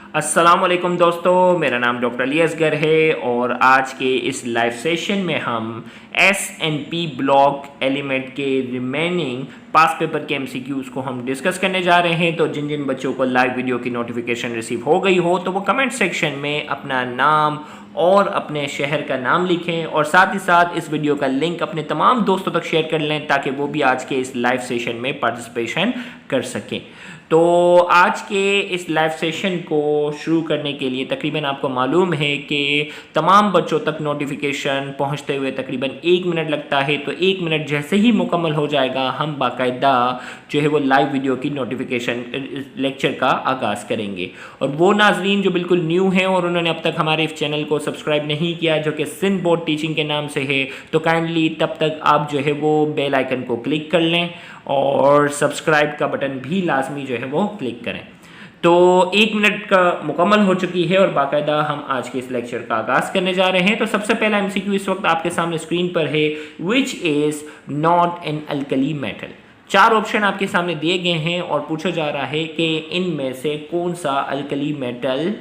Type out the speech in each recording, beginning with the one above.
अस्सलाम वालेकुम दोस्तों, मेरा नाम डॉक्टर अली असगर है और आज के इस लाइव सेशन में हम एस.एन.पी. ब्लॉक एलिमेंट के रिमेनिंग पास पेपर के एमसीक्यूज़ को हम डिस्कस करने जा रहे हैं। तो जिन जिन बच्चों को लाइव वीडियो की नोटिफिकेशन रिसीव हो गई हो तो वो कमेंट सेक्शन में अपना नाम और अपने शहर का नाम लिखें और साथ ही साथ इस वीडियो का लिंक अपने तमाम दोस्तों तक शेयर कर लें ताकि वो भी आज के इस लाइव सेशन में पार्टिसिपेशन कर सकें। तो आज के इस लाइव सेशन को शुरू करने के लिए तकरीबन आपको मालूम है कि तमाम बच्चों तक नोटिफिकेशन पहुंचते हुए तकरीबन 1 मिनट लगता है। तो 1 मिनट जैसे ही मुकम्मल हो जाएगा हम बाकायदा जो है वो लाइव वीडियो की नोटिफिकेशन लेक्चर का आगाज़ करेंगे। और वो नाजरीन जो बिल्कुल न्यू हैं और उन्होंने अब तक हमारे इस चैनल को सब्सक्राइब नहीं किया जो कि सिंध बोर्ड टीचिंग के नाम से है, तो काइंडली तब तक आप जो है वो बेल आइकन को क्लिक कर लें और सब्सक्राइब का बटन भी लाजमी जो है वो क्लिक करें। तो 1 मिनट का मुकम्मल हो चुकी है और बाकायदा हम आज के इस लेक्चर का आगाज़ करने जा रहे हैं। तो सबसे पहला एमसीक्यू इस वक्त आपके सामने स्क्रीन पर है, which is not an alkali metal. 4 option आपके सामने दिए गए हैं और पूछा जा रहा है कि इनमें से कौन सा अल्कली मेटल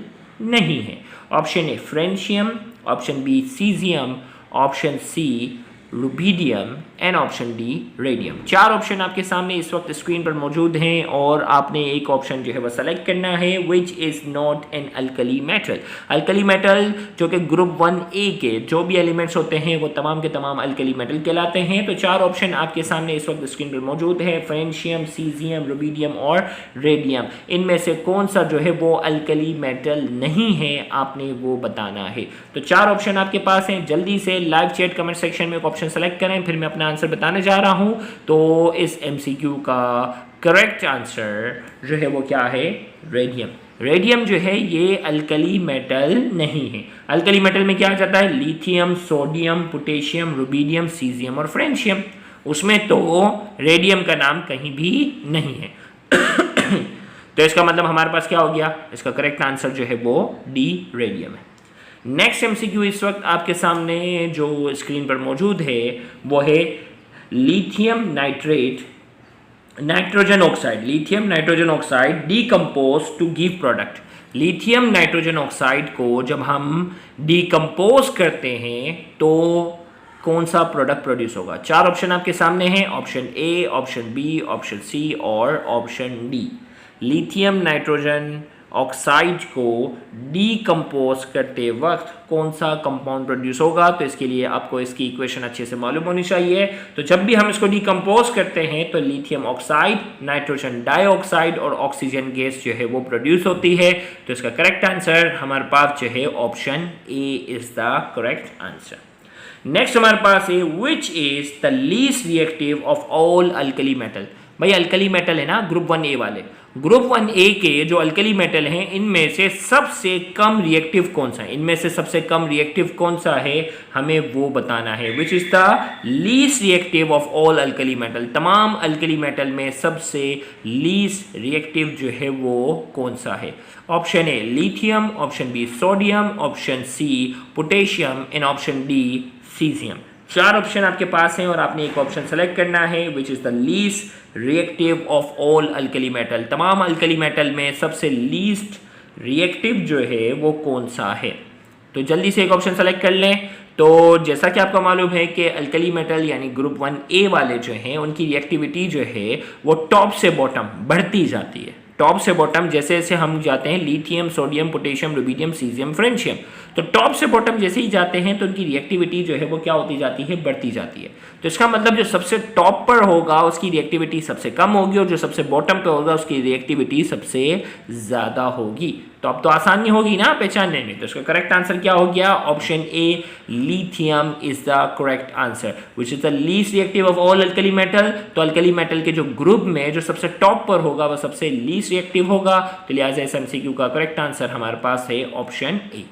नहीं है। Option A francium, option B caesium, option C rubidium and option D radium. 4 option आपके सामने इस वक्त स्क्रीन पर मौजूद हैं और आपने एक ऑप्शन जो है वह सेलेक्ट करना है, which is not an alkali metal. Alkali metal जो कि ग्रुप 1A के जो भी एलिमेंट्स होते हैं वो तमाम के तमाम अल्कली मेटल कहलाते हैं। तो 4 ऑप्शन आपके सामने इस वक्त स्क्रीन पर मौजूद है, फ्रेंशियम, सीजियम, रुबीडियम और रेडियम। इनमें से कौन सा जो है वो अल्कली मेटल नहीं है आपने वो बताना है। तो 4 ऑप्शन आपके पास हैं, जल्दी से लाइव चैट कमेंट सेक्शन में एक ऑप्शन सेलेक्ट करें, फिर मैं अपना आंसर बताने जा रहा हूं। तो इस एमसीक्यू का करेक्ट आंसर जो है वो क्या है, रेडियम। रेडियम जो है ये अल्कली मेटल नहीं है। अल्कली मेटल में क्या आ जाता है, lithium, sodium, potassium, rubidium, caesium और फ्रेंशियम। उसमें तो रेडियम का नाम कहीं भी नहीं है। तो इसका मतलब हमारे पास क्या हो गया, इसका करेक्ट आंसर जो है वो डी रेडियम है। नेक्स्ट एमसीक्यू इस वक्त आपके सामने जो स्क्रीन पर मौजूद है वो है lithium nitrate nitrogen oxide. Lithium nitrogen oxide decompose to give product. Lithium nitrogen oxide को जब हम डीकम्पोज करते हैं तो कौन सा प्रोडक्ट प्रोड्यूस होगा। 4 ऑप्शन आपके सामने हैं, option A, option B, option C और option D. Lithium nitrogen oxide को डीकम्पोज करते वक्त कौन सा कंपाउंड प्रोड्यूस होगा। तो इसके लिए आपको इसकी इक्वेशन अच्छे से मालूम होनी चाहिए। तो जब भी हम इसको डीकम्पोज करते हैं तो लिथियम ऑक्साइड, नाइट्रोजन डाइऑक्साइड और ऑक्सीजन गैस जो है वो प्रोड्यूस होती है। तो इसका करेक्ट आंसर हमारे पास जो है option A is the correct answer. Next हमारे पास है, which is the least reactive of all alkali metal. भाई अल्कली मेटल है ना ग्रुप 1A वाले, ग्रुप 1A के जो अल्कली मेटल हैं इनमें से सबसे कम रिएक्टिव कौन सा है। इनमें से सबसे कम रिएक्टिव कौन सा है हमें वो बताना है, which is the least reactive of all alkali metal. तमाम अल्कली मेटल में सबसे लीस्ट रिएक्टिव जो है वो कौन सा है। Option A lithium, option B sodium, option C potassium and option D caesium. 4 option आपके पास हैं और आपने एक ऑप्शन सेलेक्ट करना है, which is the least reactive of all alkali metal. तमाम अल्कली मेटल में सबसे लीस्ट रिएक्टिव जो है वो कौन सा है। तो जल्दी से एक ऑप्शन सेलेक्ट कर लें। तो जैसा कि आपको मालूम है कि अल्कली मेटल यानी ग्रुप 1A वाले जो हैं उनकी रिएक्टिविटी जो है वो टॉप से बॉटम बढ़ती जाती है। टॉप से बॉटम जैसे जैसे हम जाते हैं lithium, sodium, potassium, rubidium, caesium, francium, तो टॉप से बॉटम जैसे ही जाते हैं तो उनकी रिएक्टिविटी जो है वो क्या होती जाती है, बढ़ती जाती है। तो इसका मतलब जो सबसे टॉप पर होगा उसकी रिएक्टिविटी सबसे कम होगी और जो सबसे बॉटम पे होगा उसकी रिएक्टिविटी सबसे ज़्यादा होगी। तो अब तो आसानी होगी ना पहचानने में। तो इसका करेक्ट आंसर क्या हो गया, option A lithium is the correct answer, which is the least reactive of all alkali metal. तो अल्कली मेटल के जो ग्रुप में जो सबसे टॉप पर होगा वह सबसे लीस्ट रिएक्टिव होगा। तो लिहाजा इस एमसीक्यू का करेक्ट आंसर हमारे पास है ऑप्शन ए।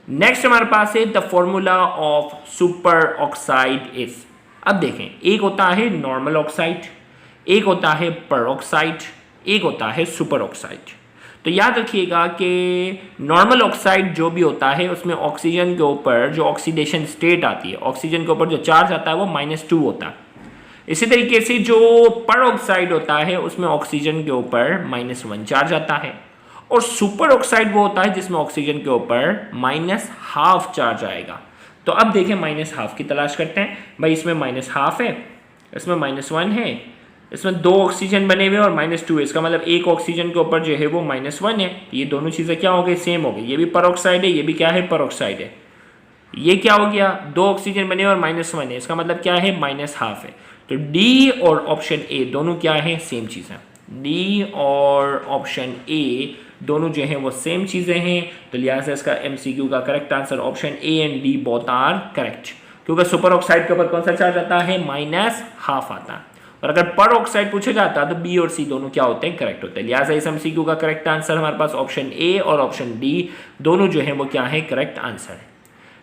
नेक्स्ट हमारे पास है the formula of super oxide is. अब देखें, एक होता है नॉर्मल ऑक्साइड, एक होता है परऑक्साइड, एक होता है सुपर ऑक्साइड। तो याद रखिएगा कि नॉर्मल ऑक्साइड जो भी होता है उसमें ऑक्सीजन के ऊपर जो ऑक्सीडेशन स्टेट आती है, ऑक्सीजन के ऊपर जो चार्ज आता है वो -2 होता है। इसी तरीके से जो परऑक्साइड होता है उसमें ऑक्सीजन के ऊपर -1 चार्ज आता है। और सुपर ऑक्साइड वो होता है जिसमें ऑक्सीजन के ऊपर -½ चार्ज आएगा। तो अब देखें -½ की तलाश करते हैं। भाई इसमें -½ है, इसमें -1 है, इसमें 2 ऑक्सीजन बने हुए और -2 है, इसका मतलब एक ऑक्सीजन के ऊपर जो है वो -1 है। ये दोनों चीज़ें क्या हो गई, सेम हो गई। ये भी परऑक्साइड है, ये भी क्या है, परऑक्साइड है। ये क्या हो गया, 2 ऑक्सीजन बने और -1 है, इसका मतलब क्या है, -½ है। तो डी और ऑप्शन ए दोनों क्या है, सेम चीज़ है। डी और ऑप्शन ए दोनों जो है वो सेम चीज़ें हैं, तो लिहाजा इसका एमसीक्यू का correct answer option A and D both are correct, क्योंकि सुपर ऑक्साइड के ऊपर कौन सा चार्ज आता है, -½ आता है। और अगर पर ऑक्साइड पूछा जाता तो बी और सी दोनों क्या होते हैं, करेक्ट होते हैं। लिहाजा इस एमसीक्यू का करेक्ट आंसर हमारे पास ऑप्शन ए और ऑप्शन डी दोनों जो है वो क्या है, करेक्ट आंसर है।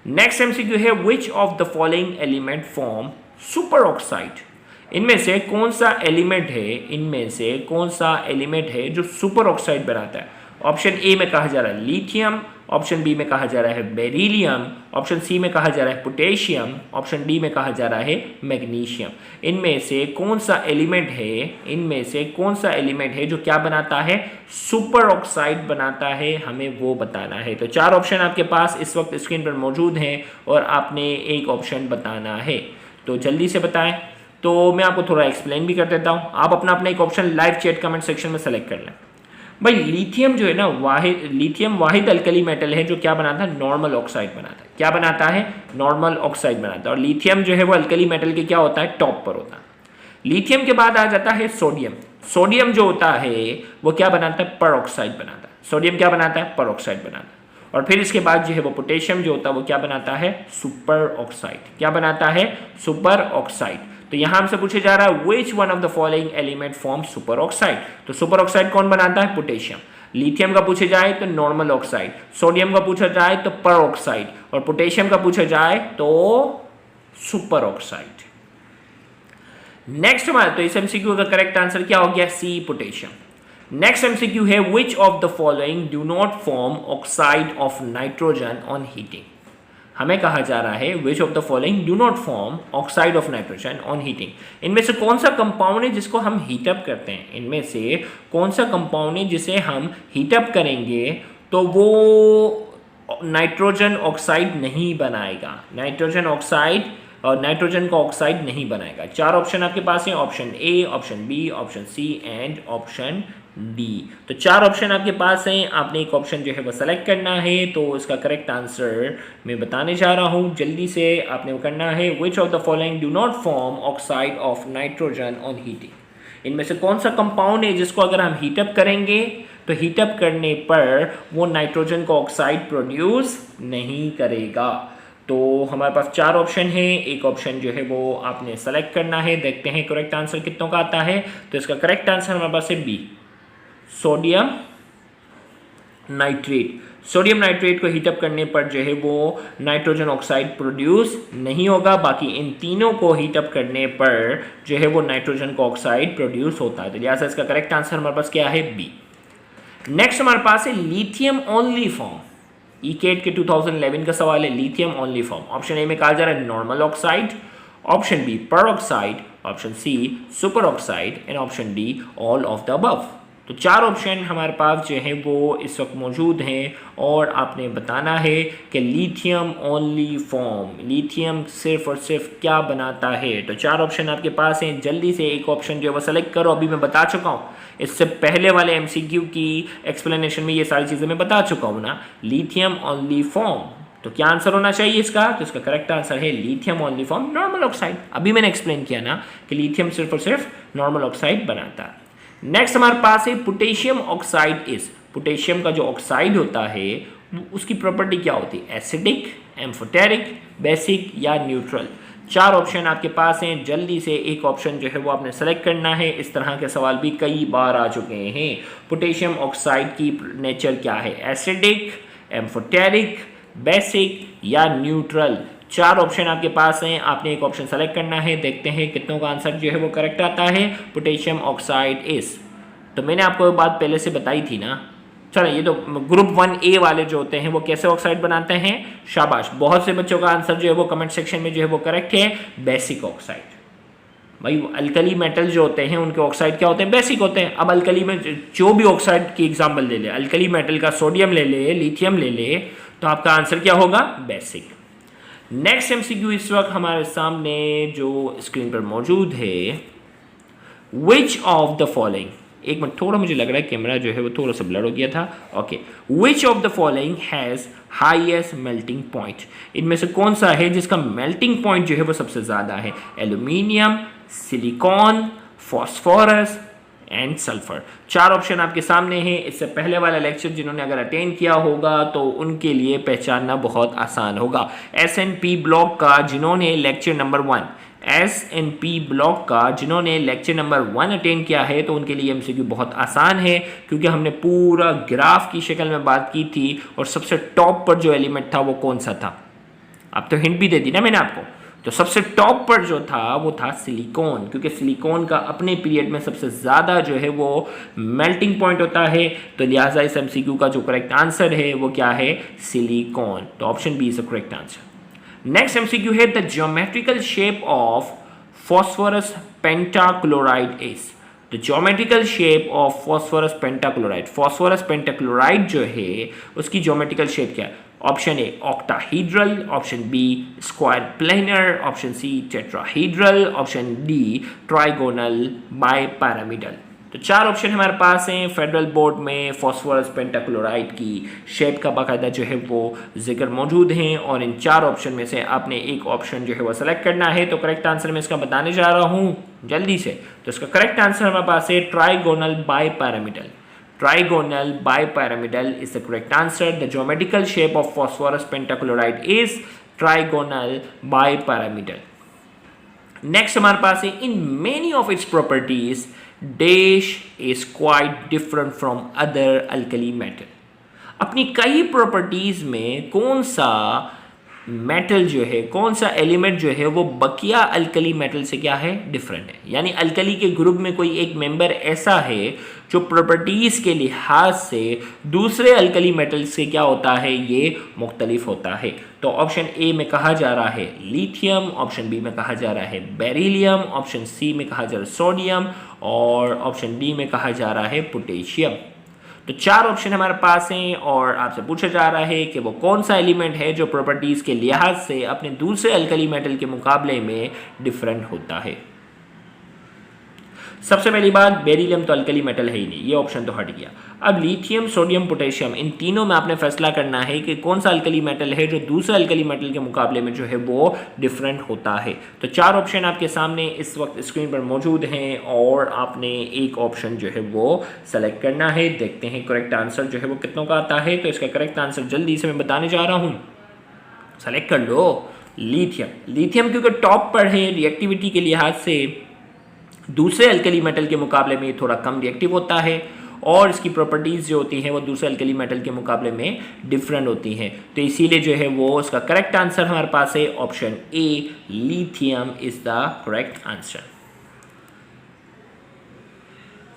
नेक्स्ट एमसीक्यू है which of the following element form super oxide. इनमें से कौन सा एलिमेंट है, इनमें से कौन सा एलिमेंट है जो सुपर ऑक्साइड बनाता है। ऑप्शन ए में कहा जा रहा है लिथियम, ऑप्शन बी में कहा जा रहा है बेरिलियम, ऑप्शन सी में कहा जा रहा है पोटेशियम, ऑप्शन डी में कहा जा रहा है मैग्नीशियम। इनमें से कौन सा एलिमेंट है, इनमें से कौन सा एलिमेंट है जो क्या बनाता है, सुपर ऑक्साइड बनाता है, हमें वो बताना है। तो 4 ऑप्शन आपके पास इस वक्त स्क्रीन पर मौजूद हैं और आपने एक ऑप्शन बताना है, तो जल्दी से बताएं। तो मैं आपको थोड़ा एक्सप्लेन भी कर देता हूँ, आप अपना एक option live chat comment section में सेलेक्ट कर लें। भाई लिथियम जो है ना, लिथियम वाहिद अल्कली मेटल है जो क्या बनाता है, नॉर्मल ऑक्साइड बनाता है। क्या बनाता है, नॉर्मल ऑक्साइड बनाता है। और लिथियम जो है वो अल्कली मेटल के क्या होता है, टॉप पर होता है। लिथियम के बाद आ जाता है सोडियम। सोडियम जो होता है वो क्या बनाता है, पर ऑक्साइड बनाता है। सोडियम क्या बनाता है, पर ऑक्साइड बनाता है। और फिर इसके बाद जो है वो पोटेशियम जो होता है वो क्या बनाता है, सुपर ऑक्साइड। क्या बनाता है, सुपर ऑक्साइड। तो यहां हमसे पूछे जा रहा है which one of the following element form super oxide. तो सुपर ऑक्साइड कौन बनाता है, पोटेशियम। लिथियम का पूछे जाए तो नॉर्मल ऑक्साइड, सोडियम का पूछा जाए तो पर ऑक्साइड, और पोटेशियम का पूछा जाए तो सुपर ऑक्साइड। नेक्स्ट हमारा तो इस एमसीक्यू का करेक्ट आंसर क्या हो गया, सी, पोटेशियम। नेक्स्ट एमसीक्यू है which of the following do not form oxide of nitrogen on heating. हमें कहा जा रहा है which of the following do not form oxide of nitrogen on heating. इनमें से कौन सा कंपाउंड है जिसको हम हीटअप करते हैं, इनमें से कौन सा कंपाउंड है जिसे हम हीटअप करेंगे तो वो नाइट्रोजन ऑक्साइड नहीं बनाएगा, नाइट्रोजन ऑक्साइड और नाइट्रोजन का ऑक्साइड नहीं बनाएगा। 4 ऑप्शन आपके पास है, option A, option B, option C and option D. तो 4 ऑप्शन आपके पास हैं, आपने एक ऑप्शन जो है वो सेलेक्ट करना है। तो इसका करेक्ट आंसर मैं बताने जा रहा हूँ, जल्दी से आपने वो करना है। Which of the following do not form oxide of nitrogen on heating. इनमें से कौन सा कंपाउंड है जिसको अगर हम हीटअप करेंगे तो हीटअप करने पर वो नाइट्रोजन का ऑक्साइड प्रोड्यूस नहीं करेगा। तो हमारे पास 4 ऑप्शन है, एक ऑप्शन जो है वो आपने सेलेक्ट करना है। देखते हैं करेक्ट आंसर कितनों का आता है। तो इसका करेक्ट आंसर हमारे पास है B, sodium nitrate. Sodium nitrate को हीटअप करने पर जो है वो नाइट्रोजन ऑक्साइड प्रोड्यूस नहीं होगा, बाकी इन तीनों को हीटअप करने पर जो है वो नाइट्रोजन का ऑक्साइड प्रोड्यूस होता है। तो लिहाजा इसका करेक्ट आंसर हमारे पास क्या है, बी। नेक्स्ट हमारे पास है लिथियम ओनली फॉर्म। ईकेट के 2011 का सवाल है, lithium only form. Option A में कहा जा रहा है normal oxide, option B peroxide, option C super oxide and option D all of the above. तो 4 ऑप्शन हमारे पास जो है वो इस वक्त मौजूद हैं और आपने बताना है कि लिथियम ओनली फॉर्म, लिथियम सिर्फ और सिर्फ क्या बनाता है। तो 4 ऑप्शन आपके पास हैं, जल्दी से एक ऑप्शन जो है वो सेलेक्ट करो। अभी मैं बता चुका हूँ, इससे पहले वाले एमसीक्यू की एक्सप्लेनेशन में ये सारी चीज़ें मैं बता चुका हूँ ना, लिथियम ओनली फॉर्म। तो क्या आंसर होना चाहिए इसका, तो इसका करेक्ट आंसर है lithium only form normal oxide. अभी मैंने एक्सप्लेन किया ना कि लिथियम सिर्फ और सिर्फ नॉर्मल ऑक्साइड बनाता है। नेक्स्ट हमारे पास है पोटेशियम ऑक्साइड इज। पोटेशियम का जो ऑक्साइड होता है उसकी प्रॉपर्टी क्या होती है, एसिडिक, एम्फोटेरिक, बेसिक या न्यूट्रल। 4 ऑप्शन आपके पास हैं, जल्दी से एक ऑप्शन जो है वो आपने सेलेक्ट करना है। इस तरह के सवाल भी कई बार आ चुके हैं। पोटेशियम ऑक्साइड की नेचर क्या है, एसिडिक, एम्फोटेरिक, बेसिक या न्यूट्रल। 4 ऑप्शन आपके पास हैं, आपने एक ऑप्शन सेलेक्ट करना है। देखते हैं कितनों का आंसर जो है वो करेक्ट आता है। पोटेशियम ऑक्साइड इज, तो मैंने आपको बात पहले से बताई थी ना। चलो ये तो ग्रुप 1A वाले जो होते हैं वो कैसे ऑक्साइड बनाते हैं, शाबाश, बहुत से बच्चों का आंसर जो है वो कमेंट सेक्शन में जो है वो करेक्ट है, बेसिक ऑक्साइड। भाई अल्कली मेटल जो होते हैं उनके ऑक्साइड क्या होते हैं, बेसिक होते हैं। अब अल्कली में जो भी ऑक्साइड की एग्जांपल ले ले, अल्कली मेटल का सोडियम ले ले, लिथियम ले ले, तो आपका आंसर क्या होगा, बेसिक। नेक्स्ट एमसीक्यू इस वक्त हमारे सामने जो स्क्रीन पर मौजूद है, विच ऑफ द फॉलोइंग, एक मिनट थोड़ा मुझे लग रहा है कैमरा जो है वो थोड़ा सा ब्लर हो गया था, okay. Which of the following has highest melting point, इनमें से कौन सा है जिसका मेल्टिंग पॉइंट जो है वो सबसे ज्यादा है, aluminium, silicon, phosphorus and sulphur. चार ऑप्शन आपके सामने हैं। इससे पहले वाला लेक्चर जिन्होंने अगर अटेंड किया होगा तो उनके लिए पहचानना बहुत आसान होगा। एसएनपी ब्लॉक का जिन्होंने लेक्चर नंबर 1 एसएनपी ब्लॉक का जिन्होंने लेक्चर नंबर 1 अटेंड किया है तो उनके लिए एमसीक्यू बहुत आसान है, क्योंकि हमने पूरा ग्राफ की शक्ल में बात की थी और सबसे टॉप पर जो एलिमेंट था वो कौन सा था। अब तो हिंट भी दे दी ना मैंने आपको, तो सबसे टॉप पर जो था वो था सिलिकॉन, क्योंकि सिलिकॉन का अपने पीरियड में सबसे ज़्यादा जो है वो मेल्टिंग पॉइंट होता है, तो लिहाजा इस एमसीक्यू का जो करेक्ट आंसर है वो क्या है, सिलिकॉन। तो option B is the correct answer. Next MCQ है the geometrical shape of phosphorus pentachloride is, the geometrical shape of phosphorus pentachloride, phosphorus pentachloride जो है उसकी ज्योमेट्रिकल शेप क्या है। Option A octahedral, option B square planar, option C tetrahedral, option D trigonal bipyramidal. तो चार option हमारे पास हैं। फेडरल बोर्ड में फॉस्फोरस पेंटाक्लोराइड की शेप का बाकायदा जो है वो जिक्र मौजूद है और इन चार ऑप्शन में से आपने एक ऑप्शन जो है वो सेलेक्ट करना है। तो करेक्ट आंसर मैं इसका बताने जा रहा हूँ जल्दी से। तो इसका करेक्ट आंसर हमारे पास है trigonal बाइपैरामिडल। Trigonal bipyramidal is the correct answer. The geometrical shape of phosphorus pentachloride is trigonal bipyramidal. Next हमारे पास है in many of its properties dash is quite different from other alkali metal. अपनी कई properties में कौन सा metal जो है, कौन सा एलिमेंट जो है वो बकिया अल्कली मेटल से क्या है, डिफरेंट है। यानी अल्कली के ग्रुप में कोई एक मेंबर ऐसा है जो प्रॉपर्टीज के लिहाज से दूसरे अल्कली मेटल से क्या होता है, ये मुख्तलिफ होता है। तो ऑप्शन ए में कहा जा रहा है लिथियम, ऑप्शन बी में कहा जा रहा है बेरिलियम, ऑप्शन सी में कहा जा रहा है सोडियम और ऑप्शन डी में कहा जा रहा है पोटेशियम। तो चार ऑप्शन हमारे पास हैं और आपसे पूछा जा रहा है कि वो कौन सा एलिमेंट है जो प्रॉपर्टीज के लिहाज से अपने दूसरे अल्कली मेटल के मुकाबले में डिफरेंट होता है। सबसे पहली बात, बेरिलियम तो अल्कली मेटल है ही नहीं, ये ऑप्शन तो हट गया। अब लिथियम, सोडियम, पोटेशियम, इन तीनों में आपने फैसला करना है कि कौन सा अल्कली मेटल है जो दूसरे अल्कली मेटल के मुकाबले में जो है वो डिफरेंट होता है। तो चार ऑप्शन आपके सामने इस वक्त स्क्रीन पर मौजूद हैं और आपने एक ऑप्शन जो है वो सेलेक्ट करना है। देखते हैं करेक्ट आंसर जो है वो कितनों का आता है। तो इसका करेक्ट आंसर जल्दी से मैं बताने जा रहा हूँ, सेलेक्ट कर लो लिथियम। लिथियम क्योंकि टॉप पर है रिएक्टिविटी के लिहाज से, दूसरे अल्कली मेटल के मुकाबले में ये थोड़ा कम रिएक्टिव होता है और इसकी प्रॉपर्टीज़ जो होती हैं वो दूसरे अल्कली मेटल के मुकाबले में डिफरेंट होती हैं। तो इसीलिए जो है वो इसका करेक्ट आंसर हमारे पास है option A, lithium is the correct answer.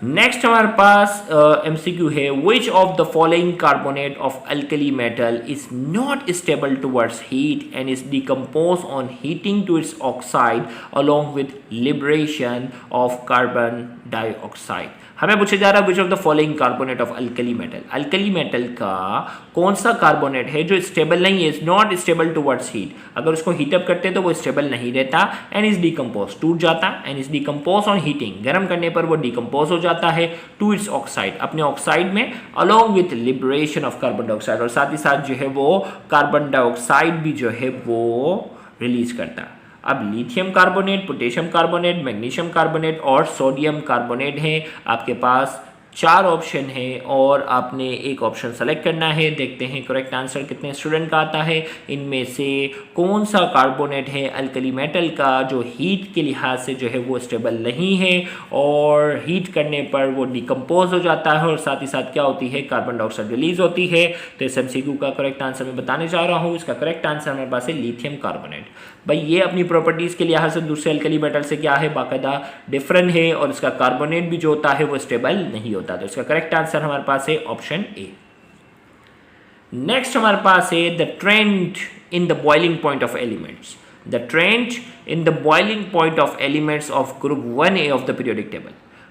Next हमारे पास एमसीक्यू है, which of the following carbonate of alkali metal is not stable towards heat and is decompose on heating to its oxide along with liberation of carbon dioxide. हमें पूछा जा रहा है which of the following carbonate of alkali metal, alkali metal का कौन सा carbonate है जो स्टेबल नहीं है, is not stable towards heat, अगर उसको हीटअप करते हैं तो वो स्टेबल नहीं रहता, एंड इज डिकम्पोज, टूट जाता, and is decompose on heating, गर्म करने पर वो डिकम्पोज हो जाता है, टू इट्स ऑक्साइड, अपने ऑक्साइड में, along with liberation of carbon dioxide, और साथ ही साथ जो है वो कार्बन डाइऑक्साइड भी जो है वो रिलीज करता है। अब lithium carbonate, potassium carbonate, magnesium carbonate और सोडियम कार्बोनेट हैं। आपके पास चार ऑप्शन है और आपने एक ऑप्शन सेलेक्ट करना है। देखते हैं करेक्ट आंसर कितने स्टूडेंट का आता है। इनमें से कौन सा कार्बोनेट है अल्कली मेटल का जो हीट के लिहाज से जो है वो स्टेबल नहीं है और हीट करने पर वो डिकम्पोज हो जाता है और साथ ही साथ क्या होती है, कार्बन डाइऑक्साइड रिलीज होती है। तो इस एमसीक्यू का करेक्ट आंसर मैं बताने जा रहा हूँ। इसका करेक्ट आंसर हमारे पास है लिथियम कार्बोनेट। भाई ये अपनी प्रॉपर्टीज़ के लिहाज से दूसरे अल्कली मेटल से क्या है, बाकायदा डिफरेंट है और इसका कार्बोनेट भी जो होता है वो स्टेबल नहीं होता। तो इसका करेक्ट आंसर हमारे पास है ऑप्शन ए। नेक्स्ट हमारे पास है the trend in the boiling point of elements. The trend in the boiling point of elements of group 1A of the periodic table.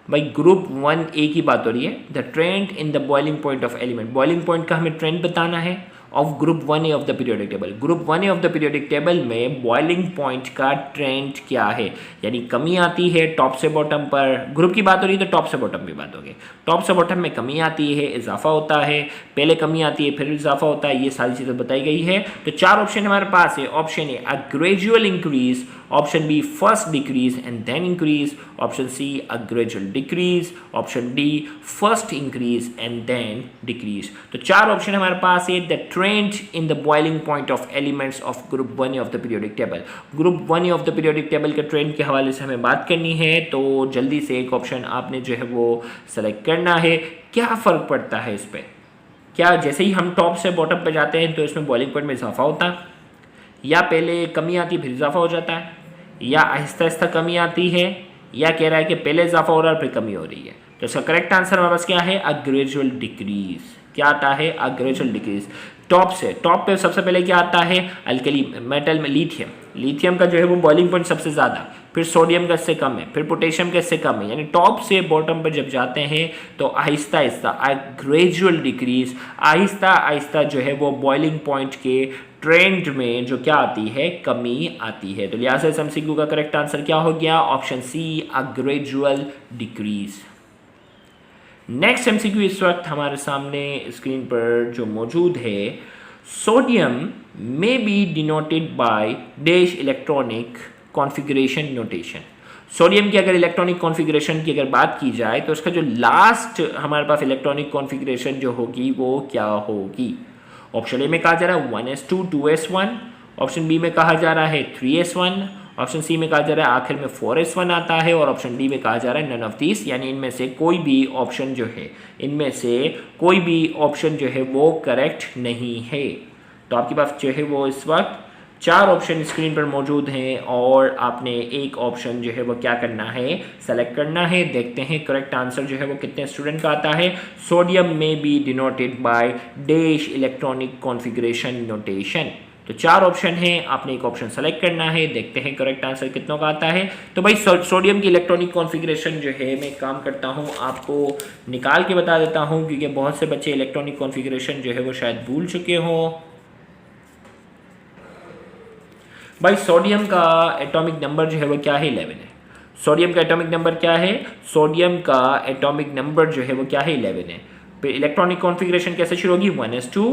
भाई ग्रुप 1A की बात हो रही है। The trend in the boiling point of element, boiling point का हमें trend बताना है of group 1A of the periodic table. Group 1A of the periodic table में बॉइलिंग पॉइंट का ट्रेंड क्या है, यानी कमी आती है टॉप से बॉटम पर। ग्रुप की बात हो रही है तो टॉप से बॉटम की बात होगी। टॉप से बॉटम में कमी आती है, इजाफा होता है, पहले कमी आती है फिर इजाफा होता है, ये सारी चीज़ें बताई गई है। तो 4 ऑप्शन हमारे पास है। Option A, a gradual increase, option B, first decrease and then increase, option C, a gradual decrease, option D, first increase and then decrease. तो 4 ऑप्शन हमारे पास है। The trend in the boiling point of elements of group 1A of the periodic table. Group 1A of the periodic table के trend के हवाले से हमें बात करनी है, तो जल्दी से एक ऑप्शन आपने जो है वो सेलेक्ट करना है। क्या फ़र्क पड़ता है इस पर, क्या जैसे ही हम टॉप से बॉटम पे जाते हैं तो इसमें बॉइलिंग पॉइंट में इजाफा होता है, या पहले कमी आती है फिर इजाफा हो जाता है, या आहिस्ता आहिस्ता कमी आती है, या कह रहा है कि पहले इजाफा हो रहा है फिर कमी हो रही है। तो इसका करेक्ट आंसर हमारे पास क्या है, अ ग्रेजुअल डिक्रीज। क्या आता है, अ ग्रेजुअल डिक्रीज। टॉप से, टॉप पे सबसे पहले क्या आता है, अल्कली मेटल में लिथियम, लिथियम का जो है वो बॉइलिंग पॉइंट सबसे ज़्यादा, फिर सोडियम का इससे कम है, फिर पोटेशियम का इससे कम है। यानी टॉप से बॉटम पर जब जाते हैं तो आहिस्ता आहिस्ता, अ ग्रेजुअल डिक्रीज, आहिस्ता आहिस्ता जो है वो बॉइलिंग पॉइंट के ट्रेंड में जो क्या आती है, कमी आती है। तो लिहाजा इस एमसीक्यू का करेक्ट आंसर क्या हो गया, option C, a gradual decrease. Next MCQ इस वक्त हमारे सामने स्क्रीन पर जो मौजूद है, sodium may be denoted by dash electronic configuration notation. Sodium की अगर इलेक्ट्रॉनिक कॉन्फ़िगरेशन की अगर बात की जाए तो उसका जो लास्ट हमारे पास इलेक्ट्रॉनिक कॉन्फ़िगरेशन जो होगी वो क्या होगी। ऑप्शन ए में कहा जा रहा है 1s2 2s1, ऑप्शन बी में कहा जा रहा है 3s1, ऑप्शन सी में कहा जा रहा है आखिर में 4s1 आता है, और ऑप्शन डी में कहा जा रहा है नन ऑफ दिस, यानी इनमें से कोई भी ऑप्शन जो है, इनमें से कोई भी ऑप्शन जो है वो करेक्ट नहीं है। तो आपके पास जो है वो इस वक्त 4 ऑप्शन स्क्रीन पर मौजूद हैं और आपने एक ऑप्शन जो है वो क्या करना है, सेलेक्ट करना है। देखते हैं करेक्ट आंसर जो है वो कितने स्टूडेंट का आता है। Sodium may be denoted by dash electronic configuration notation. तो 4 ऑप्शन हैं, आपने एक ऑप्शन सेलेक्ट करना है। देखते हैं करेक्ट आंसर कितनों का आता है। तो भाई सोडियम की इलेक्ट्रॉनिक कॉन्फ़िगरेशन जो है मैं काम करता हूँ, आपको निकाल के बता देता हूँ, क्योंकि बहुत से बच्चे इलेक्ट्रॉनिक कॉन्फ़िगरेशन जो है वो शायद भूल चुके हों। भाई सोडियम का एटॉमिक नंबर जो है वो क्या है, 11 है। सोडियम का एटॉमिक नंबर क्या है, सोडियम का एटॉमिक नंबर जो है वो क्या है, 11 है। फिर इलेक्ट्रॉनिक कॉन्फ़िगरेशन कैसे शुरू होगी, 1s2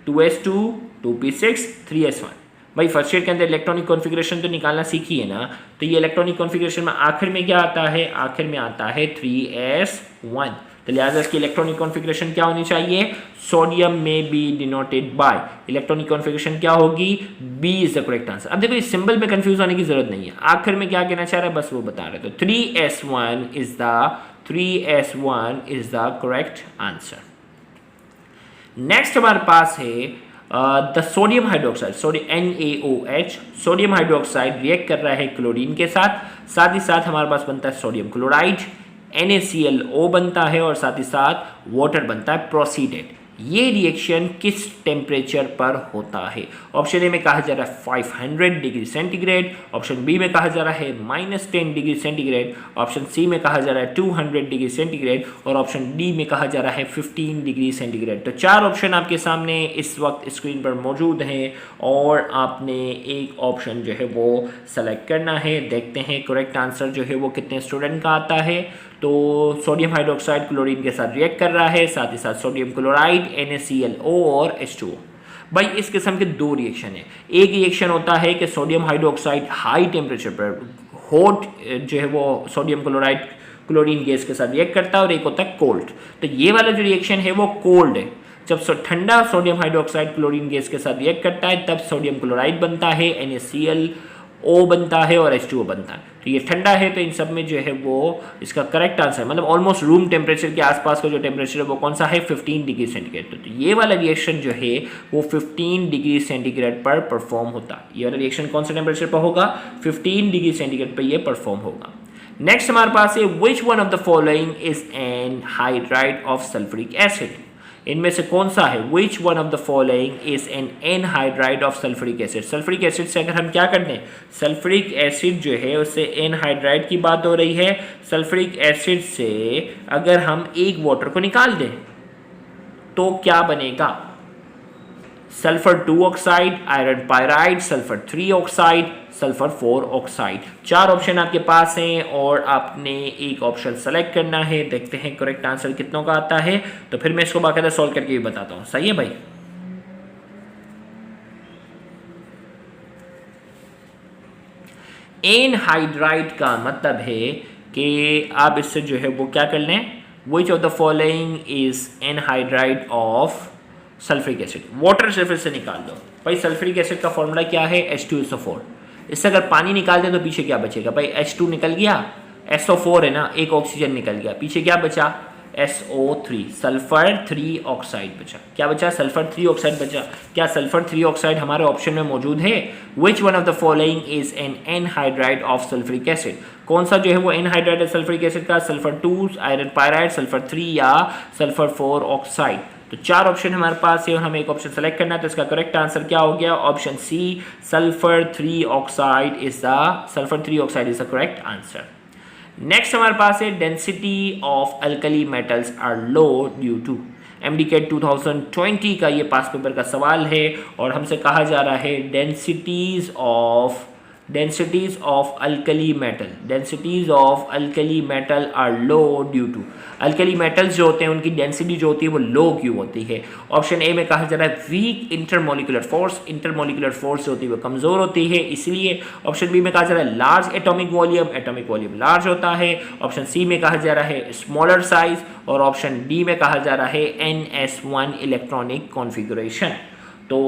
2s2 2p6 3s1। भाई फर्स्ट ईयर के अंदर इलेक्ट्रॉनिक कॉन्फ़िगरेशन तो निकालना सीखी है ना, तो ये इलेक्ट्रॉनिक कॉन्फ़िगरेशन में आखिर में क्या आता है, आखिर में आता है 3s1। तो लिहाजा इसकी इलेक्ट्रॉनिक कॉन्फ़िगरेशन क्या होनी चाहिए, sodium may be denoted by, electronic configuration क्या होगी, B is the correct answer. अब देखो इस सिंबल में कंफ्यूज होने की जरूरत नहीं है, आखिर में क्या कहना चाह रहा है बस वो बता रहे। तो 3s1 is the correct answer. Next हमारे पास है the sodium hydroxide, NaOH, sodium hydroxide react कर रहा है क्लोरीन के साथ, साथ ही साथ हमारे पास बनता है सोडियम क्लोराइड, NaClO बनता है, और साथ ही साथ वाटर बनता है, प्रोसीडेड। ये रिएक्शन किस टेम्परेचर पर होता है। ऑप्शन ए में कहा जा रहा है 500 डिग्री सेंटीग्रेड, ऑप्शन बी में कहा जा रहा है -10 डिग्री सेंटीग्रेड, ऑप्शन सी में कहा जा रहा है 200 डिग्री सेंटीग्रेड, और ऑप्शन डी में कहा जा रहा है 15 डिग्री सेंटीग्रेड। तो 4 ऑप्शन आपके सामने इस वक्त स्क्रीन पर मौजूद हैं और आपने एक ऑप्शन जो है वो सेलेक्ट करना है। देखते हैं करेक्ट आंसर जो है वो कितने स्टूडेंट का आता है। तो सोडियम हाइड्रोक्साइड क्लोरीन के साथ रिएक्ट कर रहा है, साथ ही साथ सोडियम क्लोराइड, NaClO और H2O। भाई इस किस्म के 2 रिएक्शन है। एक रिएक्शन होता है कि सोडियम हाइड्रोक्साइड हाई टेम्परेचर पर हॉट जो है वो सोडियम क्लोराइड क्लोरीन गैस के साथ रिएक्ट करता है, और एक होता है कोल्ड। तो ये वाला जो रिएक्शन है वो कोल्ड है। जब ठंडा सोडियम हाइड्रोक्साइड क्लोरीन गैस के साथ रिएक्ट करता है तब सोडियम क्लोराइड बनता है, NaClO बनता है और H2O बनता है। तो ये ठंडा है, तो इन सब में जो है वो इसका करेक्ट आंसर मतलब ऑलमोस्ट रूम टेम्परेचर के आसपास का जो टेम्परेचर है वो कौन सा है, 15 डिग्री सेंटीग्रेड। तो ये वाला रिएक्शन जो है वो 15 डिग्री सेंटीग्रेड पर परफॉर्म होता है। ये वाला रिएक्शन कौन सा टेम्परेचर पर होगा, 15 डिग्री सेंटीग्रेड पर ये परफॉर्म होगा। नेक्स्ट हमारे पास है which one of the following is an hydride of sulphuric acid. इनमें से कौन सा है, which one of the following is an anhydride of sulphuric acid. Sulphuric acid से अगर हम क्या करते हैं, सल्फ्यूरिक एसिड जो है उससे एनहाइड्राइड की बात हो रही है। सल्फ्यूरिक एसिड से अगर हम एक वाटर को निकाल दें तो क्या बनेगा, sulphur 2 oxide, iron pyrite, sulphur 3 oxide, sulphur 4 oxide. 4 option आपके पास हैं और आपने एक ऑप्शन सेलेक्ट करना है। देखते हैं करेक्ट आंसर कितनों का आता है, तो फिर मैं इसको बाकायदा सॉल्व करके भी बताता हूं। सही है भाई। एनहाइड्राइड का मतलब है कि आप इससे जो है वो क्या कर लें, विच of the following is anhydride of sulphuric acid. Water surface से निकाल दो भाई। सल्फ्यूरिक एसिड का फॉर्मूला क्या है, H2SO4। इससे अगर पानी निकाल दें तो पीछे क्या बचेगा भाई, H2 निकल गया, SO4 है ना, एक ऑक्सीजन निकल गया, पीछे क्या बचा, SO3, सल्फर 3 ऑक्साइड बचा। क्या बचा, सल्फर 3 ऑक्साइड बचा। क्या सल्फर 3 ऑक्साइड हमारे ऑप्शन में मौजूद है, which one of the following is an anhydride of sulphuric acid. कौन सा जो है वो एनहाइड्राइड है सल्फ्यूरिक एसिड का, सल्फर 2, आयरन पायराइड, सल्फर 3 या सल्फर 4 ऑक्साइड। तो 4 ऑप्शन हमारे पास है और हमें एक ऑप्शन सेलेक्ट करना है। तो इसका करेक्ट आंसर क्या हो गया, option C, sulphur 3 oxide is the correct answer. Next हमारे पास है density of alkali metals are low due to. MDCAT 2020 का ये पास पेपर का सवाल है और हमसे कहा जा रहा है densities of alkali metal are low due to. Alkali metals जो होते हैं उनकी डेंसिटी जो होती है वो लो क्यों होती है। ऑप्शन ए में कहा जा रहा है वीक इंटरमोलिकुलर फोर्स जो होती है वो कमज़ोर होती है इसलिए। ऑप्शन बी में कहा जा रहा है लार्ज एटॉमिक वॉल्यूम लार्ज होता है। ऑप्शन सी में कहा जा रहा है स्मॉलर साइज और ऑप्शन डी में कहा जा रहा है NS1 इलेक्ट्रॉनिक कॉन्फ़िगरेशन। तो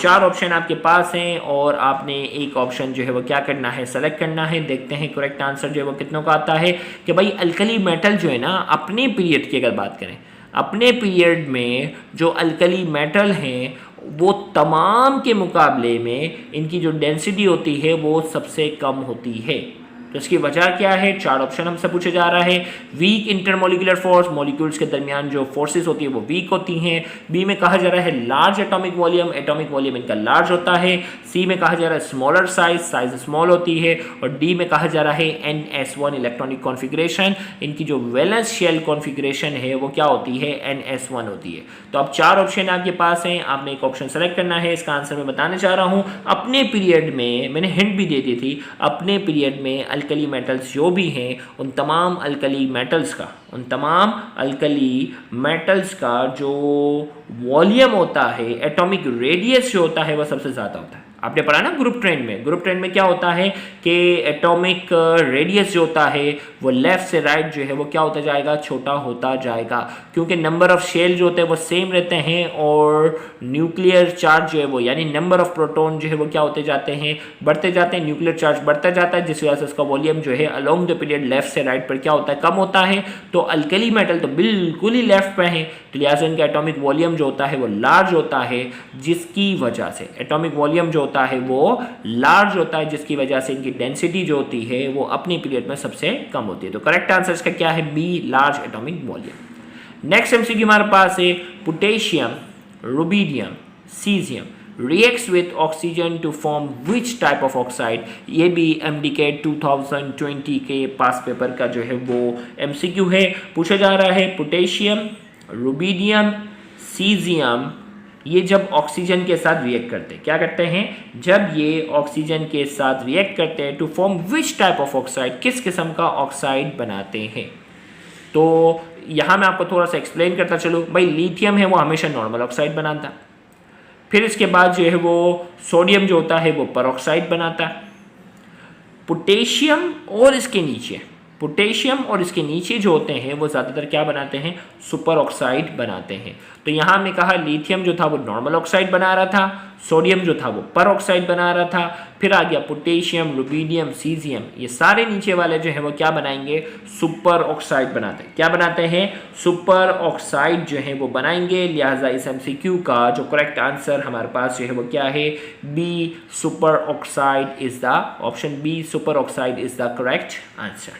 4 ऑप्शन आपके पास हैं और आपने एक ऑप्शन जो है वो क्या करना है, सेलेक्ट करना है। देखते हैं करेक्ट आंसर जो है वो कितनों का आता है कि भाई अल्कली मेटल जो है ना, अपने पीरियड की अगर बात करें, अपने पीरियड में जो अल्कली मेटल हैं वो तमाम के मुकाबले में इनकी जो डेंसिटी होती है वो सबसे कम होती है। तो इसकी वजह क्या है, 4 ऑप्शन हमसे पूछे जा रहा है। वीक इंटरमोलिकुलर फोर्स, मॉलिक्यूल्स के दरमियान जो फोर्सेस होती है वो वीक होती हैं। बी में कहा जा रहा है लार्ज एटॉमिक वॉल्यूम इनका लार्ज होता है। सी में कहा जा रहा है स्मॉलर साइज स्मॉल होती है और डी में कहा जा रहा है NS1 इलेक्ट्रॉनिक कॉन्फ़िगरेशन, इनकी जो वैलेंस शेल कॉन्फ़िगरेशन है वो क्या होती है, NS1 होती है। तो अब 4 ऑप्शन आपके पास हैं, आपने एक ऑप्शन सेलेक्ट करना है। इसका आंसर मैं बताने चाह रहा हूँ। अपने पीरियड में मैंने हिंट भी दे दी थी, अपने पीरियड में अल्कली मेटल्स जो भी हैं उन तमाम अल्कली मेटल्स का जो वॉल्यूम होता है, एटॉमिक रेडियस जो होता है वो सबसे ज़्यादा होता है। आपने पढ़ा ना ग्रुप ट्रेंड में क्या होता है कि एटॉमिक रेडियस जो होता है वो लेफ्ट से राइट जो है वो क्या होता जाएगा, छोटा होता जाएगा, क्योंकि नंबर ऑफ शेल जो होते हैं वो सेम रहते हैं और न्यूक्लियर चार्ज जो है वो यानी नंबर ऑफ प्रोटॉन जो है वो क्या होते जाते हैं, बढ़ते जाते हैं। न्यूक्लियर चार्ज बढ़ता जाता है जिस वजह से उसका वॉल्यूम जो है अलोंग द पीरियड लेफ्ट से राइट पर क्या होता है, कम होता है। तो अल्कली मेटल तो बिल्कुल ही लेफ्ट पे है, तो लिहाजा इनका एटॉमिक वॉल्यूम जो होता है वो लार्ज होता है, जिसकी वजह से एटॉमिक वॉल्यूम जो होता है वो लार्ज होता है, जिसकी वजह से इनकी डेंसिटी जो होती है वो अपनी पीरियड में सबसे कम होती है। तो करेक्ट आंसर इसका क्या है, B, large atomic volume. Next MCQ हमारे पास है potassium, rubidium, caesium reacts with oxygen to form which type of oxide। ये भी MDCAT 2020 के पास पेपर का जो है वो MCQ है। पूछा जा रहा है पोटेशियम, रुबिडियम, सीजियम ये जब ऑक्सीजन के साथ रिएक्ट करते हैं, क्या करते हैं, जब ये ऑक्सीजन के साथ रिएक्ट करते हैं to form which type of oxide, किस किस्म का ऑक्साइड बनाते हैं। तो यहाँ मैं आपको थोड़ा सा एक्सप्लेन करता चलूँ। भाई लिथियम है वो हमेशा नॉर्मल ऑक्साइड बनाता है, फिर इसके बाद जो है वो सोडियम जो होता है वो परऑक्साइड बनाता है। पोटेशियम और इसके नीचे जो होते हैं वो ज़्यादातर क्या बनाते हैं, सुपर ऑक्साइड बनाते हैं। तो यहाँ हमने कहा लिथियम जो था वो नॉर्मल ऑक्साइड बना रहा था, सोडियम जो था वो पर ऑक्साइड बना रहा था, फिर आ गया पोटेशियम, रुबिडियम, सीजियम, ये सारे नीचे वाले जो है वो क्या बनाएंगे, सुपर ऑक्साइड बनाते हैं। क्या बनाते हैं, सुपर ऑक्साइड जो है वो बनाएंगे। लिहाजा इस MCQ का जो करेक्ट आंसर हमारे पास जो है वो क्या है, B, super oxide is the option B, super oxide is the correct answer.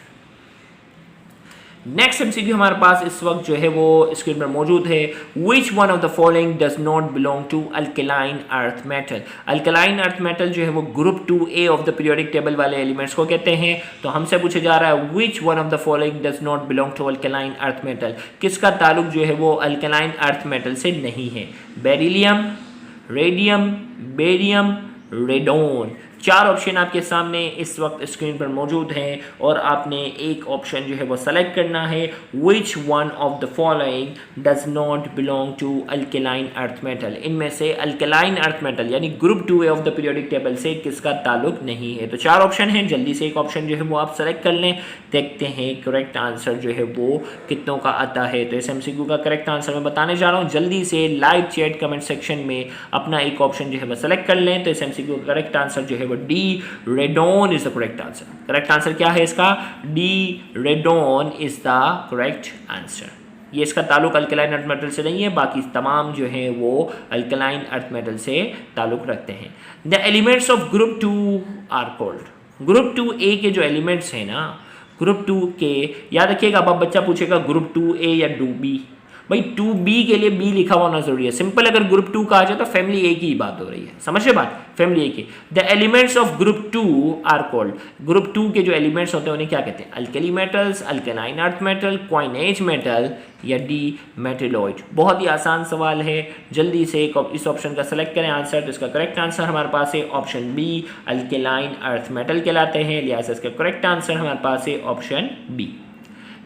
Next MCQ हमारे पास इस वक्त जो है वो स्क्रीन पर मौजूद है। Which one of the following does not belong to alkaline earth metal. Alkaline earth metal जो है वो group 2A of the periodic table वाले एलिमेंट्स को कहते हैं। तो हमसे पूछा जा रहा है which one of the following does not belong to alkaline earth metal, किसका ताल्लुक जो है वो अल्कलाइन अर्थ मेटल से नहीं है। Beryllium, radium, barium, radon. 4 option आपके सामने इस वक्त स्क्रीन पर मौजूद हैं और आपने एक ऑप्शन जो है वो सेलेक्ट करना है। Which one of the following does not belong to alkaline earth metal, इनमें से अल्कलाइन अर्थ मेटल यानी group 2A of the periodic table से किसका ताल्लुक नहीं है। तो 4 ऑप्शन हैं, जल्दी से एक ऑप्शन जो है वो आप सेलेक्ट कर लें। देखते हैं करेक्ट आंसर जो है वो कितनों का आता है। तो इस एमसीक्यू का करेक्ट आंसर मैं बताने जा रहा हूँ। जल्दी से लाइव चैट कमेंट सेक्शन में अपना एक ऑप्शन जो है वो सेलेक्ट कर लें। तो इस एमसीक्यू का करेक्ट आंसर जो है D radon is the correct answer. Correct answer क्या है इसका? D radon is the correct answer. ये इसका ताल्लुक अल्कलाइन अर्थ मेटल से नहीं है, बाकी तमाम जो है वो अल्कलाइन अर्थ मेटल से ताल्लुक रखते हैं। The elements of group 2 are called. Group 2A के जो एलिमेंट्स हैं ना, ग्रुप 2 के, याद रखिएगा अब बच्चा पूछेगा ग्रुप 2A या 2B, भाई 2B के लिए B लिखा होना जरूरी है। सिंपल अगर ग्रुप 2 कहा जाए तो फैमिली A की ही बात हो रही है, समझ रहे बात, फैमिली A की। The elements of group 2 are called. Group 2 के जो एलिमेंट्स होते हैं उन्हें क्या कहते हैं? Alkali metals, alkaline earth metal, coinage metal या डी मेटेलॉइड। बहुत ही आसान सवाल है, जल्दी से इस ऑप्शन का सेलेक्ट करें आंसर। तो इसका करेक्ट आंसर हमारे पास है option B, alkaline earth metal कहलाते हैं, लिहाजा इसका करेक्ट आंसर हमारे पास है ऑप्शन बी।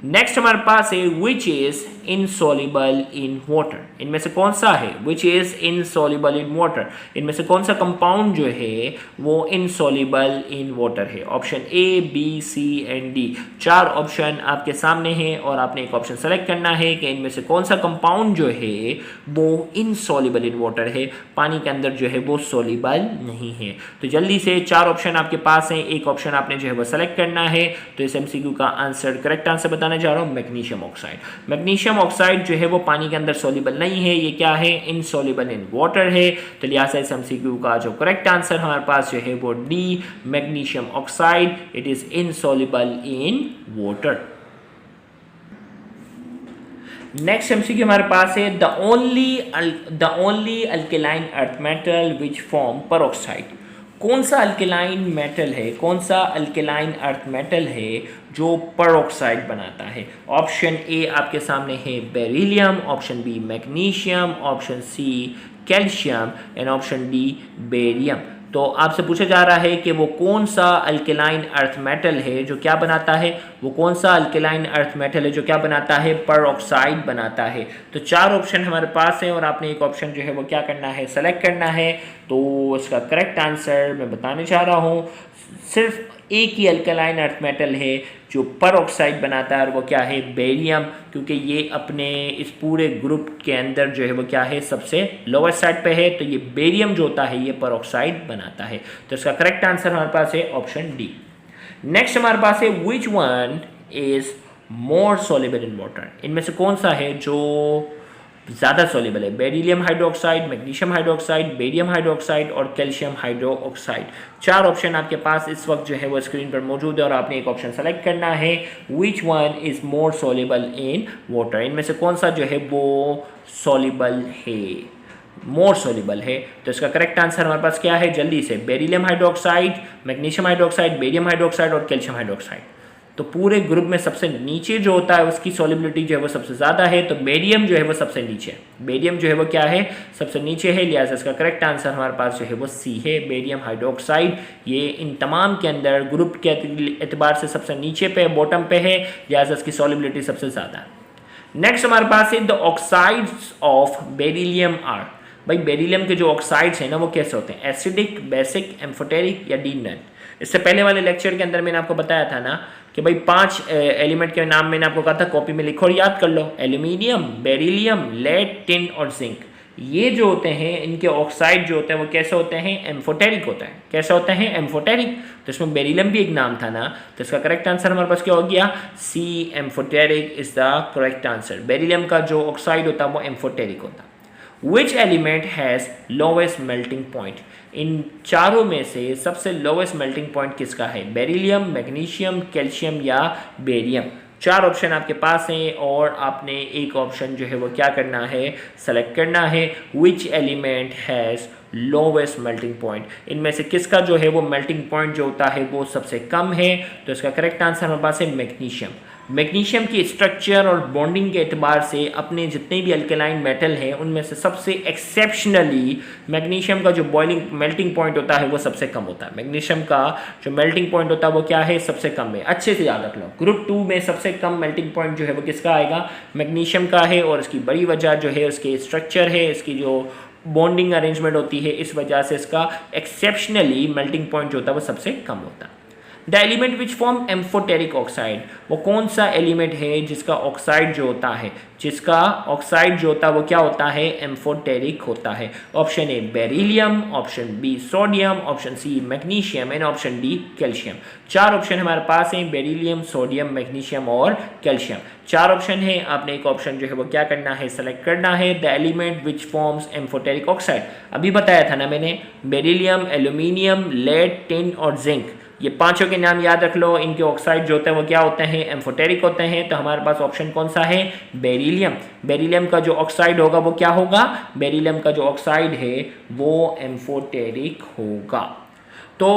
नेक्स्ट हमारे पास है which is insoluble in water. इनमें से कौन सा है which is insoluble in water? इनमें से कौन सा कंपाउंड जो है वो इनसॉल्युबल इन वाटर है? Option A, B, C and D. 4 option आपके सामने हैं और आपने एक ऑप्शन सेलेक्ट करना है कि इनमें से कौन सा कंपाउंड जो है वो इनसॉल्युबल इन वाटर है, पानी के अंदर जो है वो सॉल्युबल नहीं है। तो जल्दी से 4 ऑप्शन आपके पास हैं, एक ऑप्शन आपने जो है वो सेलेक्ट करना है। तो इस एमसीक्यू का आंसर, करेक्ट आंसर बताने जा रहा हूँ मैग्नीशियम ऑक्साइड। मैग्नीशियम ऑक्साइड जो है वो पानी के अंदर सॉल्युबल नहीं है, ये क्या है? इनसॉल्युबल इन वाटर है। तो लिहाजा इस एमसीक्यू का जो करेक्ट आंसर हमारे पास जो है वो D magnesium oxide, it is insoluble in water. Next MCQ हमारे पास है the only alkaline earth metal which form peroxide. कौन सा अल्कलाइन मेटल है, कौन सा अल्कलाइन अर्थ मेटल है जो पेरोक्साइड बनाता है? ऑप्शन ए आपके सामने है beryllium, option B magnesium, option C calcium and option D barium. तो आपसे पूछा जा रहा है कि वो कौन सा अल्कलाइन अर्थ मेटल है जो क्या बनाता है, वो कौन सा अल्कलाइन अर्थ मेटल है जो क्या बनाता है? पेरोक्साइड बनाता है। तो 4 ऑप्शन हमारे पास हैं और आपने एक ऑप्शन जो है वो क्या करना है? सेलेक्ट करना है। तो इसका करेक्ट आंसर मैं बताने जा रहा हूँ, सिर्फ एक ही अल्कलाइन अर्थ मेटल है जो पेरोक्साइड बनाता है और वो क्या है? बेरियम, क्योंकि ये अपने इस पूरे ग्रुप के अंदर जो है वो क्या है? सबसे लोअर साइड पे है। तो ये बेरियम जो होता है ये पेरोक्साइड बनाता है। तो इसका करेक्ट आंसर हमारे पास है ऑप्शन डी। नेक्स्ट हमारे पास है which one is more soluble in water. इनमें से कौन सा है जो ज़्यादा सॉल्युबल है? Beryllium hydroxide, magnesium hydroxide, barium hydroxide और कैल्शियम हाइड्रोक्साइड। 4 ऑप्शन आपके पास इस वक्त जो है वो स्क्रीन पर मौजूद है और आपने एक ऑप्शन सेलेक्ट करना है। Which one is more soluble in water? इनमें से कौन सा जो है वो सॉल्युबल है, मोर सॉल्युबल है? तो इसका करेक्ट आंसर हमारे पास क्या है? जल्दी से, beryllium hydroxide, magnesium hydroxide, barium hydroxide और कैल्शियम हाइड्रोक्साइड। तो पूरे ग्रुप में सबसे नीचे जो होता है उसकी सॉल्युबिलिटी जो है वो सबसे ज़्यादा है। तो बेरियम जो है वो सबसे नीचे है, बेरियम जो है वो क्या है? सबसे नीचे है। लिहाजा इसका करेक्ट आंसर हमारे पास जो है वो सी है, बेरियम हाइड्रोक्साइड। ये इन तमाम के अंदर ग्रुप के एतबार से सबसे नीचे पे, बॉटम पे है, लिहाजा इसकी सॉल्युबिलिटी सबसे ज़्यादा है। नेक्स्ट हमारे पास है the oxides of beryllium are. भाई बेरिलियम के जो ऑक्साइड्स हैं ना वो कैसे होते हैं? एसिडिक, बेसिक, एम्फोटेरिक या डी नन? इससे पहले वाले लेक्चर के अंदर मैंने आपको बताया था ना कि भाई 5 एलिमेंट के नाम मैंने आपको कहा था कॉपी में लिखो और याद कर लो। एल्यूमिनियम, बेरिलियम, लेड, टिन और जिंक, ये जो होते हैं इनके ऑक्साइड जो होते हैं वो कैसे होते हैं? एम्फोटेरिक होते हैं। कैसे होते हैं? एम्फोटेरिक। तो इसमें बेरिलियम भी एक नाम था ना, तो इसका करेक्ट आंसर हमारे पास क्या हो गया? C, amphoteric is the correct answer. Beryllium का जो ऑक्साइड होता है वो एम्फोटेरिक होता है। Which element has lowest melting point? इन चारों में से सबसे लोवेस्ट मेल्टिंग पॉइंट किसका है? बेरिलियम, मैग्नीशियम, कैल्शियम या बेरियम? 4 ऑप्शन आपके पास हैं और आपने एक ऑप्शन जो है वो क्या करना है, सेलेक्ट करना है। Which element has lowest melting point, इनमें से किसका जो है वो मेल्टिंग पॉइंट जो होता है वो सबसे कम है। तो इसका करेक्ट आंसर हमारे पास है मैग्नीशियम। मैग्नीशियम की स्ट्रक्चर और बॉन्डिंग के एतबार से अपने जितने भी अल्कलाइन मेटल हैं उनमें से सबसे एक्सेप्शनली मैग्नीशियम का जो बॉइलिंग मेल्टिंग पॉइंट होता है वो सबसे कम होता है। मैग्नीशियम का जो मेल्टिंग पॉइंट होता है वो क्या है, सबसे कम है। अच्छे से याद रख लो, ग्रुप 2 में सबसे कम मेल्टिंग पॉइंट जो है वो किसका आएगा, मैग्नीशियम का है। और इसकी बड़ी वजह जो है उसके स्ट्रक्चर है, इसकी जो बॉन्डिंग अरेंजमेंट होती है, इस वजह से इसका एक्सेप्शनली मेल्टिंग पॉइंट जो होता है वो सबसे कम होता है। The element which form amphoteric oxide, वो कौन सा एलिमेंट है जिसका ऑक्साइड जो होता है, जिसका ऑक्साइड जो होता है वो क्या होता है, एम्फोटेरिक होता है। Option A beryllium, option B sodium, option C magnesium and option D calcium. 4 option हमारे पास हैं, बेरिलियम, सोडियम, मैग्नीशियम और कैल्शियम। 4 ऑप्शन है, आपने एक ऑप्शन जो है वो क्या करना है, सेलेक्ट करना है। The element which forms amphoteric oxide, अभी बताया था ना मैंने, बेरिलियम, एल्यूमिनियम, लेड, टिन और जिंक, ये पांचों के नाम याद रख लो। इनके ऑक्साइड जो होते हैं वो क्या होते हैं, एम्फोटेरिक होते हैं। तो हमारे पास ऑप्शन कौन सा है, बेरिलियम। बेरिलियम का जो ऑक्साइड होगा वो क्या होगा, बेरिलियम का जो ऑक्साइड है वो एम्फोटेरिक होगा। तो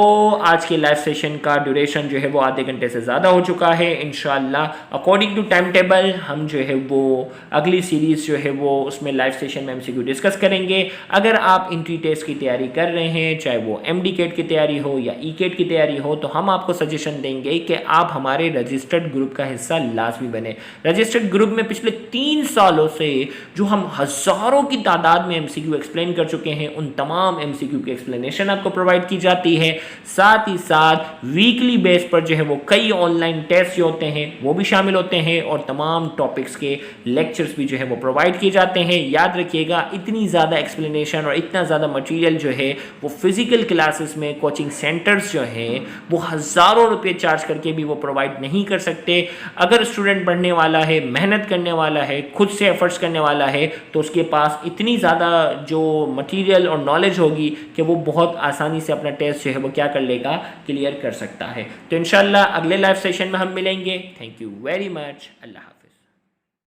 आज के लाइव सेशन का ड्यूरेशन जो है वो आधे घंटे से ज़्यादा हो चुका है। इंशाल्लाह अकॉर्डिंग टू टाइम टेबल हम जो है वो अगली सीरीज़ जो है वो उसमें लाइव सेशन में एमसीक्यू डिस्कस करेंगे। अगर आप इंट्री टेस्ट की तैयारी कर रहे हैं, चाहे वो एमडी केट की तैयारी हो या ई केट की तैयारी हो, तो हम आपको सजेशन देंगे कि आप हमारे रजिस्टर्ड ग्रुप का हिस्सा लाजमी बने। रजिस्टर्ड ग्रुप में पिछले 3 सालों से जो हम हज़ारों की तादाद में एमसीक्यू एक्सप्लेन कर चुके हैं, उन तमाम एमसीक्यू की एक्सप्लेनेशन आपको प्रोवाइड की जाती है। साथ ही साथ वीकली बेस पर जो है वो कई ऑनलाइन टेस्ट जो होते हैं वो भी शामिल होते हैं और तमाम टॉपिक्स के लेक्चर्स भी जो है वो प्रोवाइड किए जाते हैं। याद रखिएगा, इतनी ज़्यादा एक्सप्लेनेशन और इतना ज़्यादा मटेरियल जो है वो फिजिकल क्लासेस में कोचिंग सेंटर्स जो हैं वो हज़ारों रुपये चार्ज करके भी वो प्रोवाइड नहीं कर सकते। अगर स्टूडेंट पढ़ने वाला है, मेहनत करने वाला है, खुद से एफर्ट्स करने वाला है, तो उसके पास इतनी ज़्यादा जो मटेरियल और नॉलेज होगी कि वो बहुत आसानी से अपना टेस्ट जो है वो क्या कर लेगा, क्लियर कर सकता है। तो इंशाल्लाह अगले लाइव सेशन में हम मिलेंगे। Thank you very much. Allah.